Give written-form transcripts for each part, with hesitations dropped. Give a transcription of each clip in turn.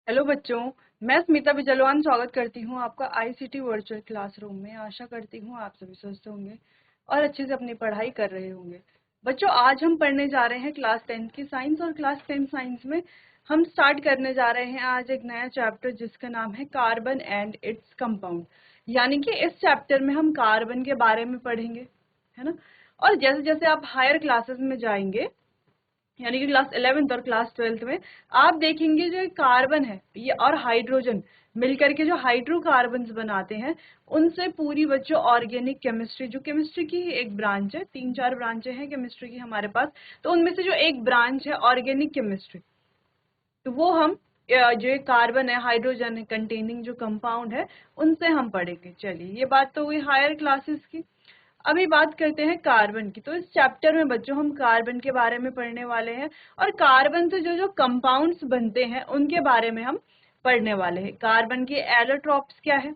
Hello बच्चों, मैं स्मिता बिजलवान स्वागत करती हूँ आपका आईसीटी वर्चुअल क्लासरूम में। आशा करती हूँ आप सभी स्वस्थ होंगे और अच्छे से अपनी पढ़ाई कर रहे होंगे। बच्चों, आज हम पढ़ने जा रहे हैं क्लास 10 की साइंस, और क्लास 10 साइंस में हम स्टार्ट करने जा रहे हैं आज एक नया चैप्टर जिसका नाम है कार्बन एंड इट्स कंपाउंड। यानी कि इस चैप्टर में हम कार्बन के बारे में पढ़ेंगे, है ना। और जैसे जैसे आप हायर क्लासेस में जाएंगे, यानी कि क्लास 11th और क्लास 12th में, आप देखेंगे जो कार्बन है ये और हाइड्रोजन मिलकर के जो हाइड्रोकार्बन्स बनाते हैं, उनसे पूरी बच्चों ऑर्गेनिक केमिस्ट्री, जो केमिस्ट्री की ही एक ब्रांच है, 3-4 ब्रांचें हैं केमिस्ट्री की हमारे पास, तो उनमें से जो एक ब्रांच है ऑर्गेनिक केमिस्ट्री, तो वो हम जो कार्बन है, हाइड्रोजन है कंटेनिंग जो कंपाउंड है, उनसे हम पढ़ेंगे। चलिए, ये बात तो हुई हायर क्लासेस की। अभी बात करते हैं कार्बन की। तो इस चैप्टर में बच्चों हम कार्बन के बारे में पढ़ने वाले हैं, और कार्बन से जो जो कंपाउंड्स बनते हैं उनके बारे में हम पढ़ने वाले हैं। कार्बन के एलोट्रॉप्स क्या है,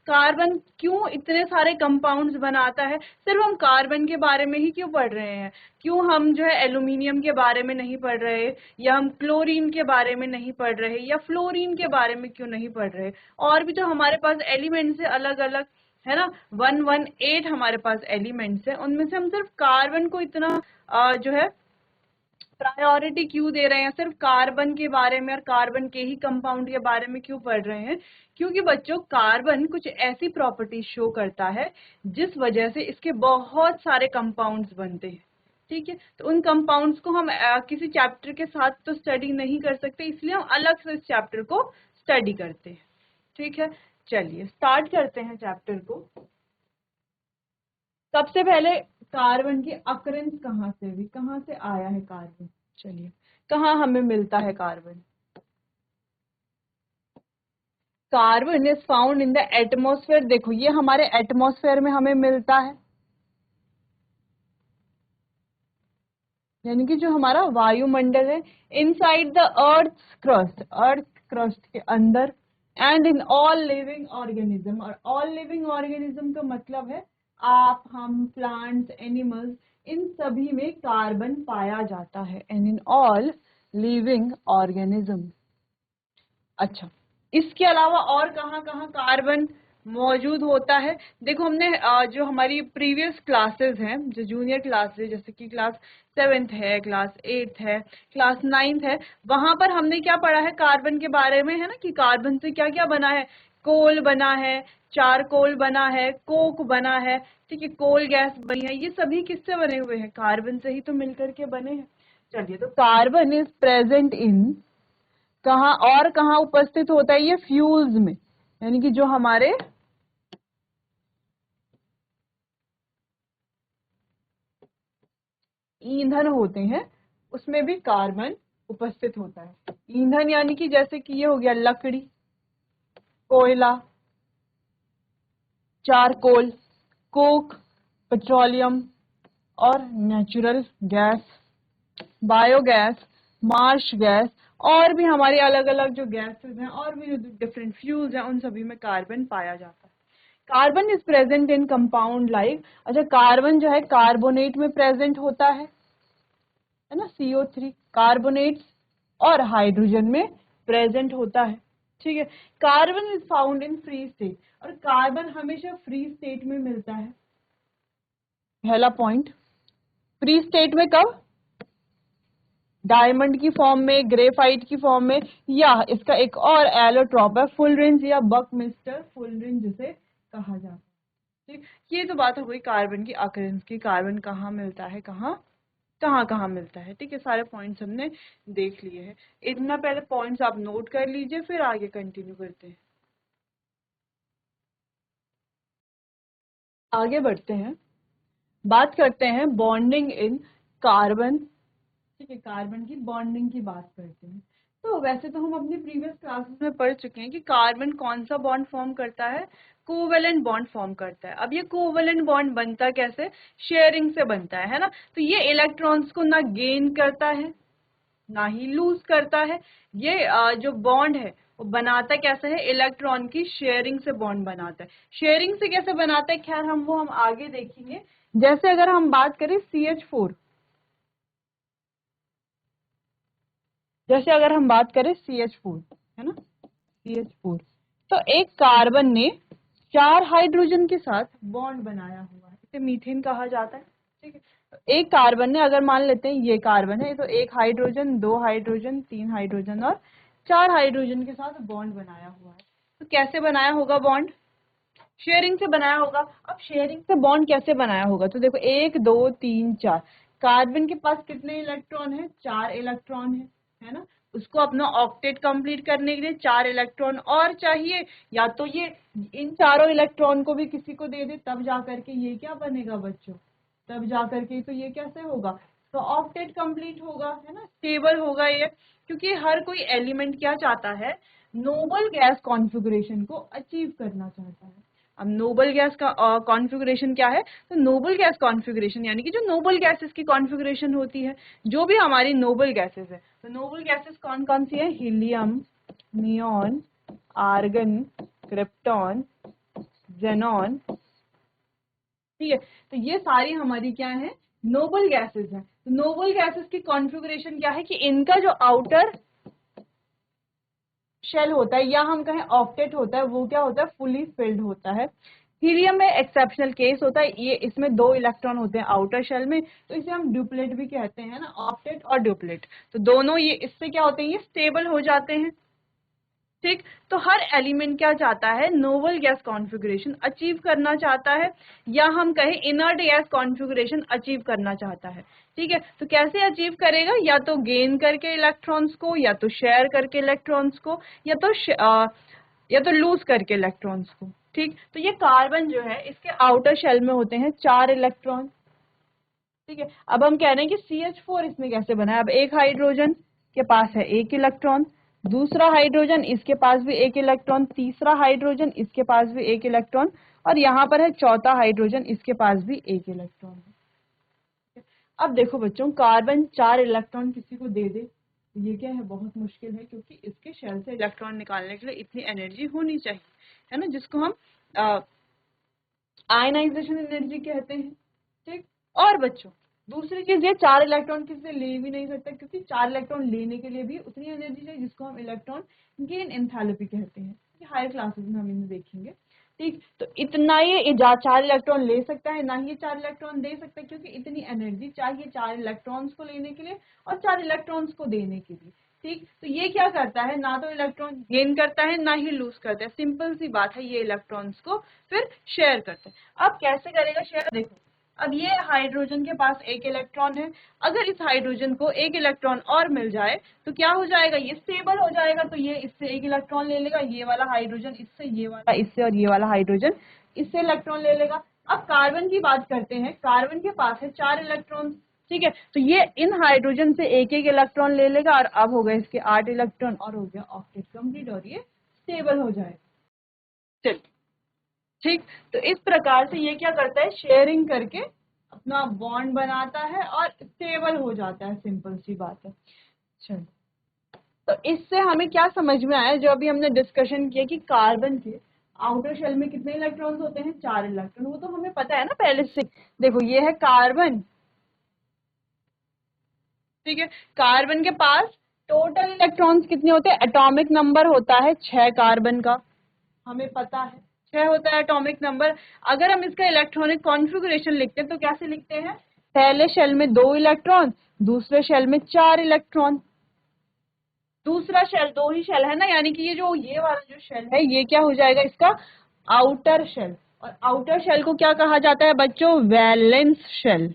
कार्बन क्यों इतने सारे कंपाउंड्स बनाता है, सिर्फ हम कार्बन के बारे में ही क्यों पढ़ रहे हैं, क्यों हम जो है एल्यूमिनियम के बारे में नहीं पढ़ रहे, या हम क्लोरीन के बारे में नहीं पढ़ रहे, या फ्लोरीन के बारे में क्यों नहीं पढ़ रहे। और भी तो हमारे पास एलिमेंट्स है अलग अलग, है ना। 118 हमारे पास एलिमेंट्स है, उनमें से हम सिर्फ कार्बन को इतना जो है प्रायोरिटी क्यों दे रहे हैं, सिर्फ कार्बन के बारे में और कार्बन के ही कंपाउंड के बारे में क्यों पढ़ रहे हैं। क्योंकि बच्चों, कार्बन कुछ ऐसी प्रॉपर्टी शो करता है जिस वजह से इसके बहुत सारे कंपाउंड्स बनते हैं। ठीक है, तो उन कंपाउंड्स को हम किसी चैप्टर के साथ तो स्टडी नहीं कर सकते, इसलिए हम अलग से इस चैप्टर को स्टडी करते हैं। ठीक है, चलिए स्टार्ट करते हैं चैप्टर को। सबसे पहले कार्बन की अकरेंस कहाँ से हुई, कहाँ से आया है कार्बन। चलिए, कहाँ हमें मिलता है carbon. Carbon is found in the atmosphere. देखो, ये हमारे एटमॉस्फेयर में हमें मिलता है, यानी कि जो हमारा वायुमंडल है, inside the earth crust, earth crust के अंदर, and in all living organism. और ऑल लिविंग ऑर्गेनिज्म का मतलब है आप, हम, प्लांट्स, एनिमल्स, इन सभी में कार्बन पाया जाता है। And in all living organism. अच्छा, इसके अलावा और कहाँ कहाँ कार्बन मौजूद होता है। देखो, हमने जो हमारी प्रीवियस क्लासेस हैं, जो जूनियर क्लासेस, जैसे कि क्लास 7th है, क्लास 8th है, क्लास 9th है, वहां पर हमने क्या पढ़ा है कार्बन के बारे में, है ना, कि कार्बन से क्या क्या बना है। कोल बना है, चारकोल बना है, कोक बना है, ठीक है, कोल गैस बनी है। ये सभी किससे बने हुए हैं, कार्बन से ही तो मिलकर के बने हैं। चलिए, तो कार्बन इज प्रेजेंट इन, कहाँ और कहाँ उपस्थित होता है, ये फ्यूल्स में, यानी कि जो हमारे ईंधन होते हैं उसमें भी कार्बन उपस्थित होता है। ईंधन यानी कि जैसे कि ये हो गया लकड़ी, कोयला, चारकोल, कोक, पेट्रोलियम, और natural gas, biogas, Marsh gas, और भी हमारी अलग अलग जो गैसेस हैं और भी जो डिफरेंट फ्यूल्स हैं, उन सभी में कार्बन पाया जाता है। Carbon is present in compound like, अच्छा, कार्बन जो है कार्बोनेट में प्रेजेंट होता है ना, CO3 कार्बोनेट्स, और हाइड्रोजन में प्रेजेंट होता है। ठीक है, carbon is found in free state, और कार्बन हमेशा फ्री स्टेट में मिलता है। पहला पॉइंट, फ्री स्टेट में कब, डायमंड की फॉर्म में, ग्रेफाइट की फॉर्म में, या इसका एक और एलोट्रॉप है फुलरेंज या बकमिस्टर फुलरेंज जिसे कहा जाता है। ठीक, ये तो बात हो गई कार्बन की अकरेंस की, कार्बन कहाँ मिलता है, कहाँ कहाँ कहाँ मिलता है। ठीक है, सारे पॉइंट्स हमने देख लिए हैं। इतना पहले पॉइंट्स आप नोट कर लीजिए, फिर आगे कंटिन्यू करते हैं। आगे बढ़ते हैं, बात करते हैं बॉन्डिंग इन कार्बन। ठीक है, कार्बन की बॉन्डिंग की बात करते हैं। तो वैसे तो हम अपनी प्रीवियस क्लासेस में पढ़ चुके हैं कि कार्बन कौन सा बॉन्ड फॉर्म करता है, कोवेलेंट बॉन्ड फॉर्म करता है। अब ये कोवेलेंट बॉन्ड बनता कैसे, शेयरिंग से बनता है ना। तो ये इलेक्ट्रॉन्स को ना गेन करता है ना ही लूज करता है। ये जो बॉन्ड है वो बनाता कैसे है, इलेक्ट्रॉन की शेयरिंग से बॉन्ड बनाता है। शेयरिंग से कैसे बनाता है, खैर हम आगे देखेंगे। जैसे अगर हम बात करें CH4, जैसे अगर हम बात करें CH4, है ना, CH4। तो एक कार्बन ने 4 हाइड्रोजन के साथ बॉन्ड बनाया हुआ है, इसे मीथेन कहा जाता है। ठीक है, तो एक कार्बन ने, अगर मान लेते हैं ये कार्बन है, तो 1 हाइड्रोजन, 2 हाइड्रोजन, 3 हाइड्रोजन और 4 हाइड्रोजन के साथ बॉन्ड बनाया हुआ है। तो कैसे बनाया होगा बॉन्ड? शेयरिंग से बनाया होगा। अब शेयरिंग से बॉन्ड कैसे बनाया होगा? तो देखो 1 2 3 4, कार्बन के पास कितने इलेक्ट्रॉन है? 4 इलेक्ट्रॉन है ना। उसको अपना ऑक्टेट कंप्लीट करने के लिए 4 इलेक्ट्रॉन और चाहिए, या तो ये इन चारों इलेक्ट्रॉन को भी किसी को दे दे, तब जा करके ये क्या बनेगा बच्चों, तब जा करके तो ये कैसे होगा, तो ऑक्टेट कंप्लीट होगा, है ना, स्टेबल होगा ये। क्योंकि हर कोई एलिमेंट क्या चाहता है, नोबल गैस कॉन्फ़िगरेशन को अचीव करना चाहता है। अब नोबल गैस का कॉन्फ़िगरेशन क्या है? तो नोबल गैस कॉन्फ़िगरेशन यानी कि जो नोबल गैसेस की कॉन्फ़िगरेशन होती है, जो भी हमारी नोबल गैसेस है, तो नोबल गैसेस कौन कौन सी है? Helium, neon, argon, krypton, xenon. ठीक है, तो ये सारी हमारी क्या है? नोबल गैसेस हैं। तो नोबल गैसेस की कॉन्फ़िगरेशन क्या है कि इनका जो आउटर शेल होता है, या हम कहें ऑक्टेट होता है, वो क्या होता है? फुली फिल्ड होता है। हीलियम में एक्सेप्शनल केस होता है, ये इसमें 2 इलेक्ट्रॉन होते हैं आउटर शेल में, तो इसे हम ड्यूप्लेट भी कहते हैं ना, ऑक्टेट और ड्यूप्लेट। तो दोनों ये इससे क्या होते हैं? ये स्टेबल हो जाते हैं। ठीक, तो हर एलिमेंट क्या चाहता है? नोबल गैस कॉन्फ़िगरेशन अचीव करना चाहता है, या हम कहें इनर्ट गैस कॉन्फ़िगरेशन अचीव करना चाहता है। ठीक है, तो कैसे अचीव करेगा? या तो गेन करके इलेक्ट्रॉन्स को, या तो शेयर करके इलेक्ट्रॉन्स को, या तो लूज करके इलेक्ट्रॉन्स को। ठीक, तो ये कार्बन जो है, इसके आउटर शेल में होते हैं 4 इलेक्ट्रॉन। ठीक है, अब हम कह रहे हैं कि CH4 इसमें कैसे बना है। अब एक हाइड्रोजन के पास है 1 इलेक्ट्रॉन, दूसरा हाइड्रोजन इसके पास भी 1 इलेक्ट्रॉन, तीसरा हाइड्रोजन इसके पास भी 1 इलेक्ट्रॉन, और यहाँ पर है चौथा हाइड्रोजन, इसके पास भी 1 इलेक्ट्रॉन है। अब देखो बच्चों, कार्बन 4 इलेक्ट्रॉन किसी को दे दे, तो ये क्या है? बहुत मुश्किल है, क्योंकि इसके शेल से इलेक्ट्रॉन निकालने के लिए इतनी एनर्जी होनी चाहिए, है ना, जिसको हम आयनाइजेशन एनर्जी कहते हैं। ठीक, और बच्चों दूसरी चीज, ये 4 इलेक्ट्रॉन किसी ले भी नहीं सकता, क्योंकि 4 इलेक्ट्रॉन लेने के लिए भी उतनी एनर्जी चाहिए, जिसको हम इलेक्ट्रॉन गेन एंथैल्पी कहते हैं। हायर क्लासेस में हम इन्हें देखेंगे। ठीक, तो इतना ये 4 इलेक्ट्रॉन ले सकता है, ना ही 4 इलेक्ट्रॉन दे सकता है, क्योंकि इतनी एनर्जी चाहिए 4 इलेक्ट्रॉन्स को लेने के लिए और 4 इलेक्ट्रॉन्स को देने के लिए। ठीक, तो ये क्या करता है? ना तो इलेक्ट्रॉन गेन करता है, ना ही लूज करता है। सिंपल सी बात है, ये इलेक्ट्रॉन्स को फिर शेयर करते हैं। अब कैसे करेगा शेयर? देखो, अब ये हाइड्रोजन के पास 1 इलेक्ट्रॉन है, अगर इस हाइड्रोजन को 1 इलेक्ट्रॉन और मिल जाए तो क्या हो जाएगा? ये स्टेबल हो जाएगा। तो ये इससे 1 इलेक्ट्रॉन ले लेगा, ये वाला हाइड्रोजन इससे, ये वाला इससे, और ये वाला हाइड्रोजन इससे इलेक्ट्रॉन ले लेगा। अब कार्बन की बात करते हैं, कार्बन के पास है 4 इलेक्ट्रॉन। ठीक है, तो ये इन हाइड्रोजन से 1 इलेक्ट्रॉन ले लेगा, और अब हो गए इसके 8 इलेक्ट्रॉन, और हो गया ऑक्टेट कंप्लीट, और ये स्टेबल हो जाएगा। चलिए, ठीक, तो इस प्रकार से ये क्या करता है? शेयरिंग करके अपना बॉन्ड बनाता है और स्टेबल हो जाता है। सिंपल सी बात है। चलो, तो इससे हमें क्या समझ में आया, जो अभी हमने डिस्कशन किया कि कार्बन के आउटर शेल में कितने इलेक्ट्रॉन्स होते हैं? 4 इलेक्ट्रॉन। वो तो हमें पता है ना पहले से। देखो, ये है कार्बन। ठीक है, कार्बन के पास टोटल इलेक्ट्रॉन्स कितने होते हैं? एटॉमिक नंबर होता है 6 कार्बन का, हमें पता है 6 होता है एटॉमिक नंबर। अगर हम इसका इलेक्ट्रॉनिक कॉन्फ़िगरेशन लिखते हैं तो कैसे लिखते हैं? पहले शेल में 2 इलेक्ट्रॉन, दूसरे शेल में 4 इलेक्ट्रॉन। दूसरा शेल, 2 ही शेल है ना, यानी कि ये वाला जो शेल है, ये क्या हो जाएगा? इसका आउटर शेल। और आउटर शेल को क्या कहा जाता है बच्चों? Valence shell.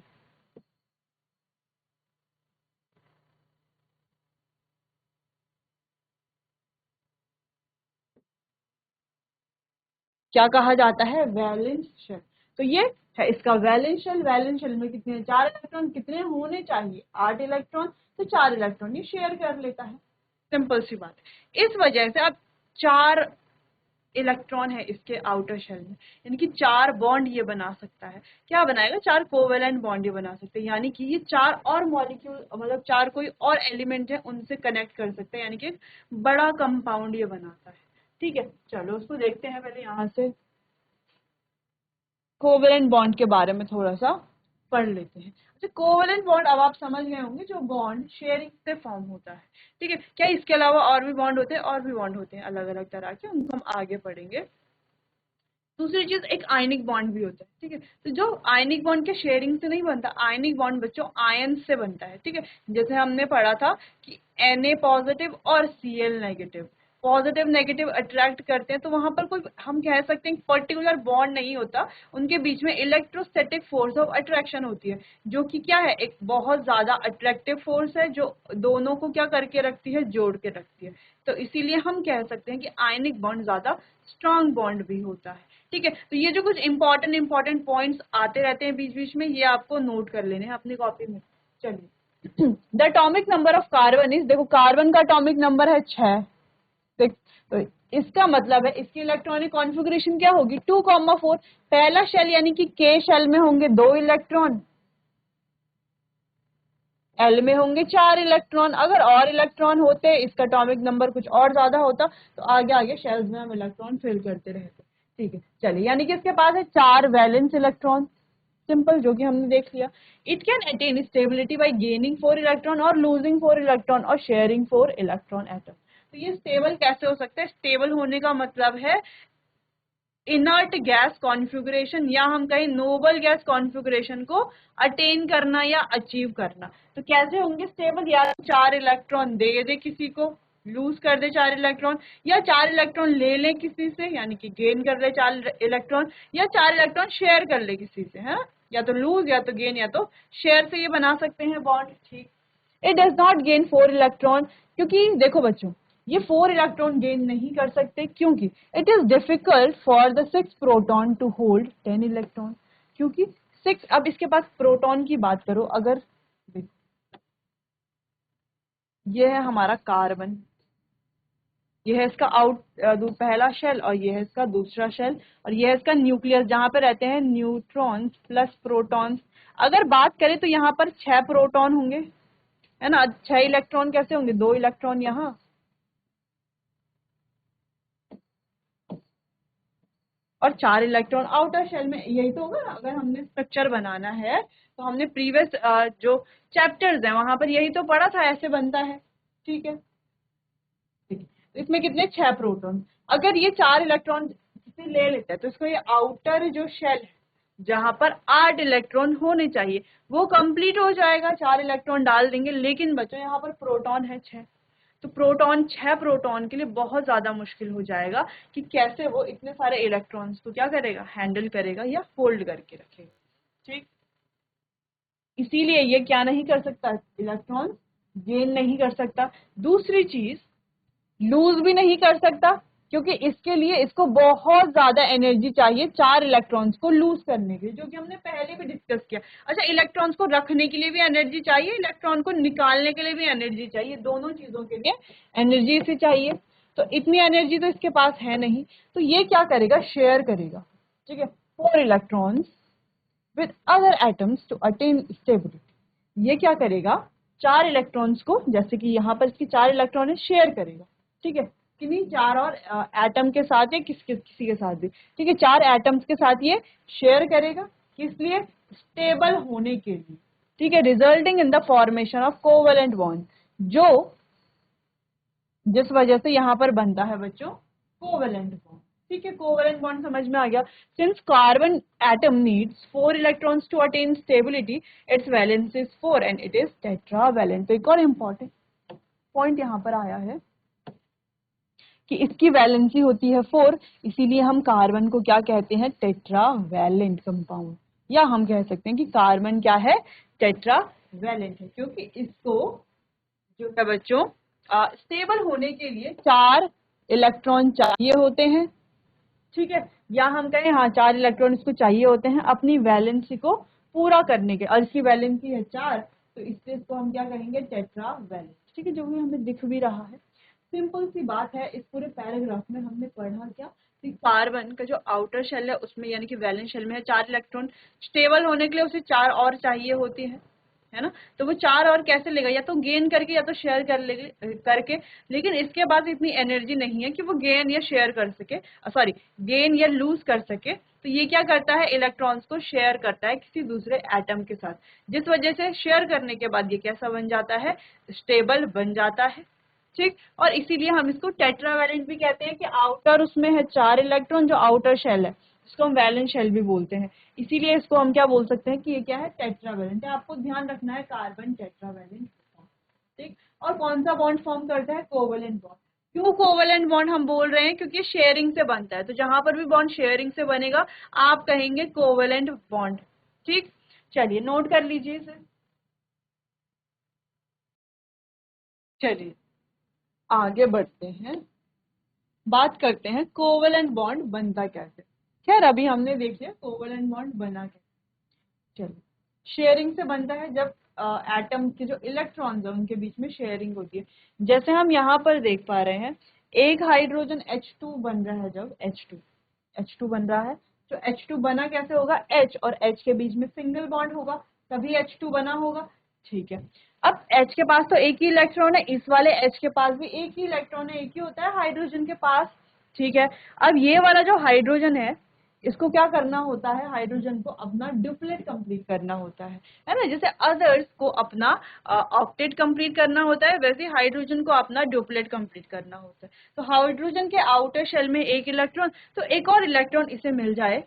क्या कहा जाता है? Valence shell. तो ये है इसका वैलेंस शेल। वैलेंस शेल में कितने? 4 इलेक्ट्रॉन। कितने होने चाहिए? 8 इलेक्ट्रॉन। तो 4 इलेक्ट्रॉन ये शेयर कर लेता है। सिंपल सी बात है। इस वजह से अब 4 इलेक्ट्रॉन है इसके आउटर शेल में, यानी कि 4 बॉन्ड ये बना सकता है। क्या बनाएगा? 4 कोवेलेंट बॉन्ड ये बना सकते हैं, यानी कि ये 4 और मॉलिक्यूल, मतलब 4 कोई और एलिमेंट है उनसे कनेक्ट कर सकते हैं, यानी कि एक बड़ा कंपाउंड ये बनाता है। ठीक है, चलो उसको देखते हैं। पहले यहाँ से कोवेलेंट बॉन्ड के बारे में थोड़ा सा पढ़ लेते हैं। अच्छा, कोवेलेंट बॉन्ड अब आप समझ गए होंगे, जो बॉन्ड शेयरिंग से फॉर्म होता है, ठीक है। क्या इसके अलावा और भी बॉन्ड होते हैं? और भी बॉन्ड होते हैं अलग अलग तरह के, उनको हम आगे पढ़ेंगे। दूसरी चीज, एक आयनिक बॉन्ड भी होता है, ठीक है। तो जो आयनिक बॉन्ड के शेयरिंग से नहीं बनता, आयनिक बॉन्ड बच्चों आयन से बनता है, ठीक है। जैसे हमने पढ़ा था कि Na पॉजिटिव और Cl negative, positive negative attract करते हैं, तो वहां पर कोई हम कह सकते हैं पर्टिकुलर बॉन्ड नहीं होता, उनके बीच में इलेक्ट्रोस्टैटिक फोर्स ऑफ अट्रैक्शन होती है, जो कि क्या है, एक बहुत ज्यादा अट्रैक्टिव फोर्स है, जो दोनों को क्या करके रखती है, जोड़ के रखती है। तो इसीलिए हम कह सकते हैं कि आयनिक बॉन्ड ज्यादा स्ट्रांग बॉन्ड भी होता है, ठीक है। तो ये जो कुछ इंपॉर्टेंट पॉइंट्स आते रहते हैं बीच बीच में, ये आपको नोट कर लेने हैं अपनी कॉपी में। चलिए, the atomic number of carbon is, देखो कार्बन का एटॉमिक नंबर है 6, तो इसका मतलब है इसकी इलेक्ट्रॉनिक कॉन्फ़िगरेशन क्या होगी, 2,4। पहला शेल यानी कि के शेल में होंगे 2 इलेक्ट्रॉन, एल में होंगे 4 इलेक्ट्रॉन। अगर और इलेक्ट्रॉन होते, इसका एटॉमिक नंबर कुछ और ज्यादा होता, तो आगे आगे शेल्स में हम इलेक्ट्रॉन फिल करते रहते, ठीक है। चलिए, यानी कि इसके पास है 4 वैलेंस इलेक्ट्रॉन, सिंपल, जो कि हमने देख लिया। It can attain stability by gaining 4 electron और लूजिंग 4 इलेक्ट्रॉन और शेयरिंग 4 इलेक्ट्रॉन एटम। तो ये स्टेबल कैसे हो सकता है? स्टेबल होने का मतलब है इनर्ट गैस कॉन्फ़िगरेशन, या हम कहें नोबल गैस कॉन्फ़िगरेशन को अटेन करना या अचीव करना। तो कैसे होंगे स्टेबल? या 4 इलेक्ट्रॉन दे दे किसी को, लूज कर दे 4 इलेक्ट्रॉन, या 4 इलेक्ट्रॉन ले ले किसी से, यानी कि गेन कर ले 4 इलेक्ट्रॉन, या 4 इलेक्ट्रॉन शेयर कर ले किसी से, है, या तो लूज या तो गेन या तो शेयर से ये बना सकते हैं बॉन्ड, ठीक। It does not gain 4 electron, क्योंकि देखो बच्चों, ये 4 इलेक्ट्रॉन गेन नहीं कर सकते, क्योंकि it is difficult for the 6 proton to hold 10 electron, क्योंकि 6, अब इसके पास प्रोटॉन की बात करो, अगर ये है हमारा कार्बन, ये है इसका पहला शेल, और ये है इसका दूसरा शेल, और ये है इसका न्यूक्लियस, जहां पे रहते हैं न्यूट्रॉन्स प्लस प्रोटॉन्स। अगर बात करें तो यहाँ पर 6 प्रोटॉन होंगे, है ना। 6 इलेक्ट्रॉन कैसे होंगे, 2 इलेक्ट्रॉन यहाँ और 4 इलेक्ट्रॉन आउटर शेल में, यही तो होगा ना। अगर हमने स्ट्रक्चर बनाना है तो हमने प्रीवियस जो चैप्टर्स हैं वहां पर यही तो पढ़ा था, ऐसे बनता है, ठीक है। ठीक है, तो इसमें कितने, 6 प्रोटॉन। अगर ये 4 इलेक्ट्रॉन किसी ले लेता है, तो इसको ये आउटर जो शेल है जहां पर 8 इलेक्ट्रॉन होने चाहिए, वो कंप्लीट हो जाएगा, 4 इलेक्ट्रॉन डाल देंगे। लेकिन बच्चों यहाँ पर प्रोटॉन है 6, तो प्रोटॉन 6 प्रोटॉन के लिए बहुत ज्यादा मुश्किल हो जाएगा कि कैसे वो इतने सारे इलेक्ट्रॉन्स को क्या करेगा, हैंडल करेगा या फोल्ड करके रखेगा, ठीक। इसीलिए ये क्या नहीं कर सकता, इलेक्ट्रॉन गेन नहीं कर सकता। दूसरी चीज, लूज भी नहीं कर सकता, क्योंकि इसके लिए इसको बहुत ज्यादा एनर्जी चाहिए 4 इलेक्ट्रॉन्स को लूज करने के लिए, जो कि हमने पहले भी डिस्कस किया। अच्छा, इलेक्ट्रॉन्स को रखने के लिए भी एनर्जी चाहिए, इलेक्ट्रॉन को निकालने के लिए भी एनर्जी चाहिए, दोनों चीजों के लिए एनर्जी इसे चाहिए। तो इतनी एनर्जी तो इसके पास है नहीं, तो ये क्या करेगा, शेयर करेगा, ठीक है, 4 electrons with other atoms to attain stability. ये क्या करेगा, 4 इलेक्ट्रॉन्स को, जैसे कि यहाँ पर इसकी 4 इलेक्ट्रॉन है, शेयर करेगा, ठीक है, किन्हीं 4 और एटम के साथ या किसी के साथ भी, ठीक है, 4 एटम्स के साथ ये शेयर करेगा, किस लिए, स्टेबल होने के लिए, ठीक है, resulting in the formation of covalent bond, जो जिस वजह से यहाँ पर बनता है बच्चों कोवेलेंट बॉन्ड, ठीक है। कोवेलेंट बॉन्ड समझ में आ गया। Since carbon atom needs 4 electrons to attain stability, its valence is 4 and it is tetravalent. तो एक और इम्पोर्टेंट पॉइंट यहाँ पर आया है कि इसकी वैलेंसी होती है 4, इसीलिए हम कार्बन को क्या कहते हैं, टेट्रावैलेंट कंपाउंड, या हम कह सकते हैं कि कार्बन क्या है, टेट्रावैलेंट है, क्योंकि इसको जो है बच्चों स्टेबल होने के लिए 4 इलेक्ट्रॉन चाहिए होते हैं, ठीक है, या हम कहें हाँ 4 इलेक्ट्रॉन इसको चाहिए होते हैं अपनी वैलेंसी को पूरा करने के, और इसकी वैलेंसी है 4, तो इससे इसको हम क्या कहेंगे, टेट्रावैलेंट, ठीक है, जो भी हमें दिख भी रहा है। सिंपल सी बात है, इस पूरे पैराग्राफ में हमने पढ़ा क्या कि कार्बन का जो आउटर शेल है उसमें, यानी कि वैलेंस शेल में है 4 इलेक्ट्रॉन, स्टेबल होने के लिए उसे 4 और चाहिए होती है, है ना। तो वो 4 और कैसे लेगा, या तो गेन करके या तो शेयर करके, लेकिन इसके पास इतनी एनर्जी नहीं है कि वो गेन या शेयर कर सके, सॉरी गेन या लूज कर सके। तो ये क्या करता है, इलेक्ट्रॉन्स को शेयर करता है किसी दूसरे एटम के साथ, जिस वजह से शेयर करने के बाद ये कैसा बन जाता है, स्टेबल बन जाता है। ठीक, और इसीलिए हम इसको टेट्रावैलेंट भी कहते हैं कि आउटर उसमें है 4 इलेक्ट्रॉन, जो आउटर शेल है इसको हम वैलेंस शेल भी बोलते हैं। इसीलिए इसको हम क्या बोल सकते हैं कि ये क्या है, टेट्रावैलेंट है। आपको ध्यान रखना है कार्बन टेट्रावैलेंट। ठीक, और कौन सा बॉन्ड फॉर्म करता है, कोवेलेंट बॉन्ड। क्यों कोवेलेंट बॉन्ड हम बोल रहे हैं, क्योंकि शेयरिंग से बनता है। तो जहां पर भी बॉन्ड शेयरिंग से बनेगा आप कहेंगे कोवेलेंट बॉन्ड। ठीक, चलिए नोट कर लीजिए इसे। चलिए आगे बढ़ते हैं, बात करते हैं कोवेलेंट बॉन्ड बनता कैसे। खैर अभी हमने देख लिया कोवेलेंट बॉन्ड बना कैसे। चलिए, शेयरिंग से बनता है जब एटम के जो इलेक्ट्रॉन्स है उनके बीच में शेयरिंग होती है। जैसे हम यहाँ पर देख पा रहे हैं, एक हाइड्रोजन H2 बन रहा है, जब H2 बन रहा है, तो H2 बना कैसे होगा, H और H के बीच में सिंगल बॉन्ड होगा, तभी H2 बना होगा। ठीक है, अब H के पास तो एक ही इलेक्ट्रॉन है, इस वाले H के पास भी एक ही इलेक्ट्रॉन है, एक ही होता है हाइड्रोजन के पास। ठीक है, अब ये वाला जो हाइड्रोजन है इसको क्या करना होता है, हाइड्रोजन को अपना ड्यूप्लेट कंप्लीट करना होता है ना। जैसे अदर्स को अपना ऑक्टेट कंप्लीट करना होता है, वैसे हाइड्रोजन को अपना ड्यूप्लेट कंप्लीट करना होता है। तो हाइड्रोजन के आउटर शेल में एक इलेक्ट्रॉन, तो एक और इलेक्ट्रॉन इसे मिल जाए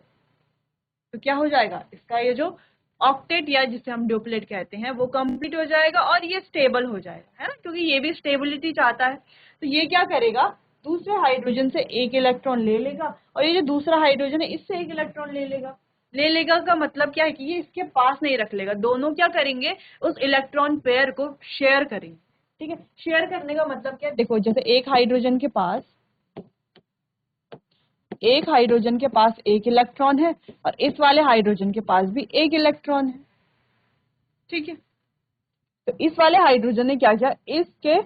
तो क्या हो जाएगा, इसका ये जो ऑक्टेट या जिसे हम ड्यूप्लेट कहते हैं वो कंप्लीट हो जाएगा और ये स्टेबल हो जाएगा, है ना, क्योंकि ये भी स्टेबिलिटी चाहता है। तो ये क्या करेगा, दूसरे हाइड्रोजन से एक इलेक्ट्रॉन ले लेगा, और ये जो दूसरा हाइड्रोजन है इससे एक इलेक्ट्रॉन ले लेगा का मतलब क्या है कि ये इसके पास नहीं रख लेगा, दोनों क्या करेंगे, उस इलेक्ट्रॉन पेयर को शेयर करेंगे। ठीक है, शेयर करने का मतलब क्या है, देखो जैसे एक हाइड्रोजन के पास एक इलेक्ट्रॉन है और इस वाले हाइड्रोजन के पास भी एक इलेक्ट्रॉन है। ठीक है, तो इस वाले हाइड्रोजन ने क्या किया, इसके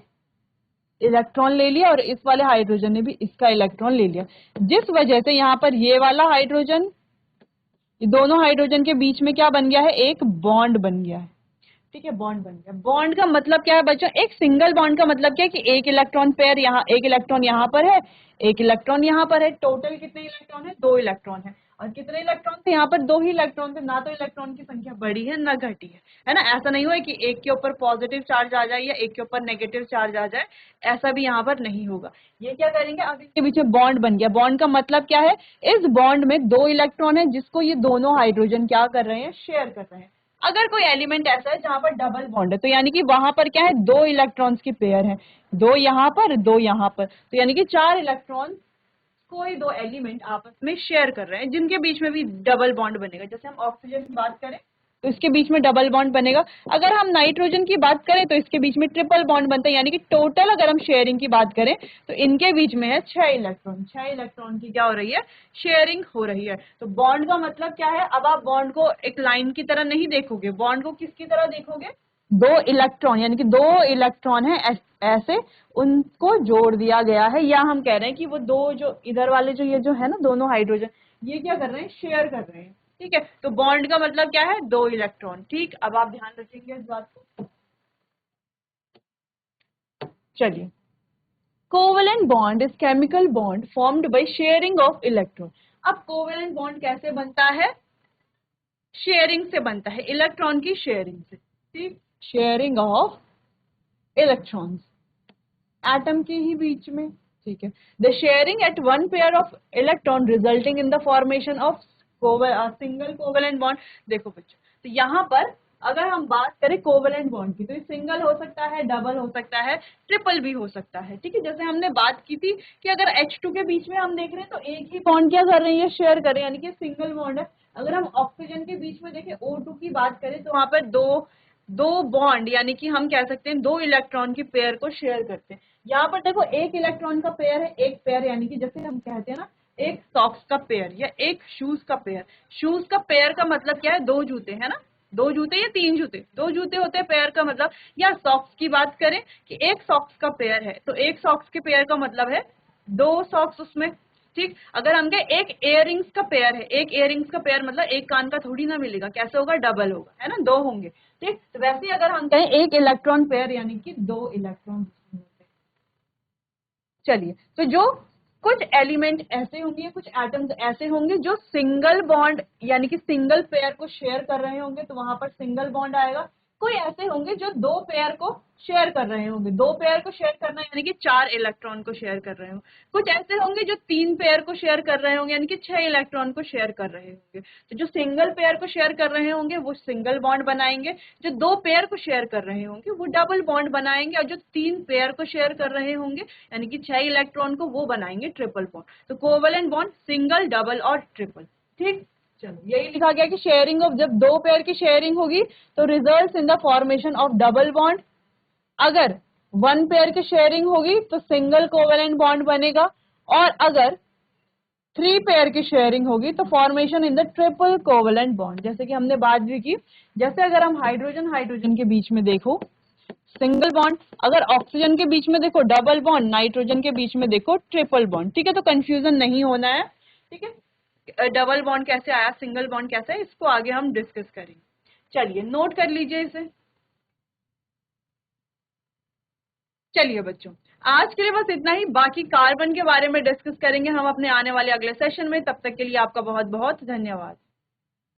इलेक्ट्रॉन ले लिया और इस वाले हाइड्रोजन ने भी इसका इलेक्ट्रॉन ले लिया, जिस वजह से यहाँ पर ये वाला हाइड्रोजन, ये दोनों हाइड्रोजन के बीच में क्या बन गया है, एक बॉन्ड बन गया है। ठीक है, बॉन्ड बन गया। बॉन्ड का मतलब क्या है बच्चों, एक सिंगल बॉन्ड का मतलब क्या है कि एक इलेक्ट्रॉन पेयर यहाँ, एक इलेक्ट्रॉन यहाँ पर है, एक इलेक्ट्रॉन यहाँ पर है, टोटल कितने इलेक्ट्रॉन है, 2 इलेक्ट्रॉन है। और कितने इलेक्ट्रॉन थे, यहाँ पर 2 ही इलेक्ट्रॉन थे, ना तो इलेक्ट्रॉन की संख्या बढ़ी है ना घटी है ना। ऐसा नहीं हुआ कि एक के ऊपर पॉजिटिव चार्ज आ जाए या एक के ऊपर नेगेटिव चार्ज आ जाए, ऐसा भी यहाँ पर नहीं होगा। ये क्या करेंगे, अब इसके बीच में बॉन्ड बन गया। बॉन्ड का मतलब क्या है, इस बॉन्ड में 2 इलेक्ट्रॉन है जिसको ये दोनों हाइड्रोजन क्या कर रहे हैं, शेयर कर रहे हैं। अगर कोई एलिमेंट ऐसा है जहां पर डबल बॉन्ड है, तो यानी कि वहां पर क्या है, 2 इलेक्ट्रॉन्स की पेयर है, 2 यहाँ पर 2 यहाँ पर, तो यानी कि 4 इलेक्ट्रॉन कोई 2 एलिमेंट आपस में शेयर कर रहे हैं, जिनके बीच में भी डबल बॉन्ड बनेगा। जैसे हम ऑक्सीजन की बात करें तो इसके बीच में डबल बॉन्ड बनेगा, अगर हम नाइट्रोजन की बात करें तो इसके बीच में ट्रिपल बॉन्ड बनता है। यानी कि टोटल अगर हम शेयरिंग की बात करें तो इनके बीच में है 6 इलेक्ट्रॉन, 6 इलेक्ट्रॉन की क्या हो रही है, शेयरिंग हो रही है। तो बॉन्ड का मतलब क्या है, अब आप बॉन्ड को एक लाइन की तरह नहीं देखोगे, बॉन्ड को किसकी तरह देखोगे, 2 इलेक्ट्रॉन, यानी कि 2 इलेक्ट्रॉन है ऐसे उनको जोड़ दिया गया है, या हम कह रहे हैं कि वो 2 जो इधर वाले जो ये जो है ना दोनों हाइड्रोजन, ये क्या कर रहे हैं, शेयर कर रहे हैं। ठीक है, तो बॉन्ड का मतलब क्या है, 2 इलेक्ट्रॉन। ठीक, अब आप ध्यान रखेंगे इस बात को। चलिए, covalent bond is chemical bond formed by sharing of electron. अब कोवेलेंट बॉन्ड कैसे बनता है, शेयरिंग से बनता है, इलेक्ट्रॉन की शेयरिंग से। ठीक, शेयरिंग ऑफ इलेक्ट्रॉन्स एटम के ही बीच में। ठीक है, the sharing at one pair of electron resulting in the formation of single covalent bond. देखो बच्चों, तो यहाँ पर अगर हम बात करें कोवेलेंट बॉन्ड की, तो ये सिंगल हो सकता है, डबल हो सकता है, ट्रिपल भी हो सकता है। ठीक है, जैसे हमने बात की थी कि अगर H2 के बीच में हम देख रहे हैं तो एक ही बॉन्ड क्या कर रहे हैं, शेयर कर रहे हैं, यानी कि सिंगल बॉन्ड है। अगर हम ऑक्सीजन के बीच में देखें O2 की बात करें तो वहां पर दो बॉन्ड, यानी कि हम कह सकते हैं 2 इलेक्ट्रॉन की पेयर को शेयर करते हैं। यहाँ पर देखो एक इलेक्ट्रॉन का पेयर है, एक पेयर, यानी कि जैसे हम कहते हैं ना एक सॉक्स का पेयर या एक शूज का पेयर। शूज का पेयर का मतलब क्या है, 2 जूते, है ना, 2 जूते या 3 जूते, 2 जूते होते हैं पेयर का मतलब। या सॉक्स की बात करें कि एक सॉक्स का पेयर है, तो एक सॉक्स के पेयर का मतलब है 2 सॉक्स उसमें। ठीक, अगर हम कहें एक इयररिंग्स का पेयर है, एक इयररिंग्स का पेयर मतलब एक कान का थोड़ी ना मिलेगा, कैसे होगा, डबल होगा, है ना, दो होंगे। ठीक, तो वैसे ही अगर हम कहें एक इलेक्ट्रॉन पेयर यानी कि दो इलेक्ट्रॉन। चलिए, तो जो कुछ एलिमेंट ऐसे होंगे, कुछ एटम्स ऐसे होंगे जो सिंगल बॉन्ड यानी कि सिंगल पेयर को शेयर कर रहे होंगे, तो वहां पर सिंगल बॉन्ड आएगा। कोई ऐसे होंगे जो दो पेयर को शेयर कर रहे होंगे, दो पेयर को शेयर करना यानी कि 4 इलेक्ट्रॉन को शेयर कर रहे होंगे। कुछ ऐसे होंगे जो 3 पेयर को शेयर कर रहे होंगे यानी कि 6 इलेक्ट्रॉन को शेयर कर रहे होंगे। तो जो सिंगल पेयर को शेयर कर रहे होंगे वो सिंगल बॉन्ड बनाएंगे, जो दो पेयर को शेयर कर रहे होंगे वो डबल बॉन्ड बनाएंगे, और जो 3 पेयर को शेयर कर रहे होंगे यानी कि 6 इलेक्ट्रॉन को वो बनाएंगे ट्रिपल बॉन्ड। तो कोवेलेंट बॉन्ड सिंगल, डबल और ट्रिपल। ठीक, चलो यही लिखा गया कि शेयरिंग ऑफ, जब दो पेयर की शेयरिंग होगी तो results in the formation of double bond. अगर वन पेयर की शेयरिंग होगी तो सिंगल कोवेलेंट बॉन्ड बनेगा, और अगर 3 पेयर की शेयरिंग होगी तो formation in the triple covalent bond. जैसे कि हमने बात भी की, जैसे अगर हम हाइड्रोजन हाइड्रोजन के बीच में देखो सिंगल बॉन्ड, अगर ऑक्सीजन के बीच में देखो डबल बॉन्ड, नाइट्रोजन के बीच में देखो ट्रिपल बॉन्ड। ठीक है, तो कंफ्यूजन नहीं होना है। ठीक है, डबल बॉन्ड कैसे आया, सिंगल बॉन्ड कैसे है, इसको आगे हम डिस्कस करेंगे। चलिए नोट कर लीजिए इसे। चलिए बच्चों, आज के लिए बस इतना ही, बाकी कार्बन के बारे में डिस्कस करेंगे हम अपने आने वाले अगले सेशन में। तब तक के लिए आपका बहुत बहुत धन्यवाद।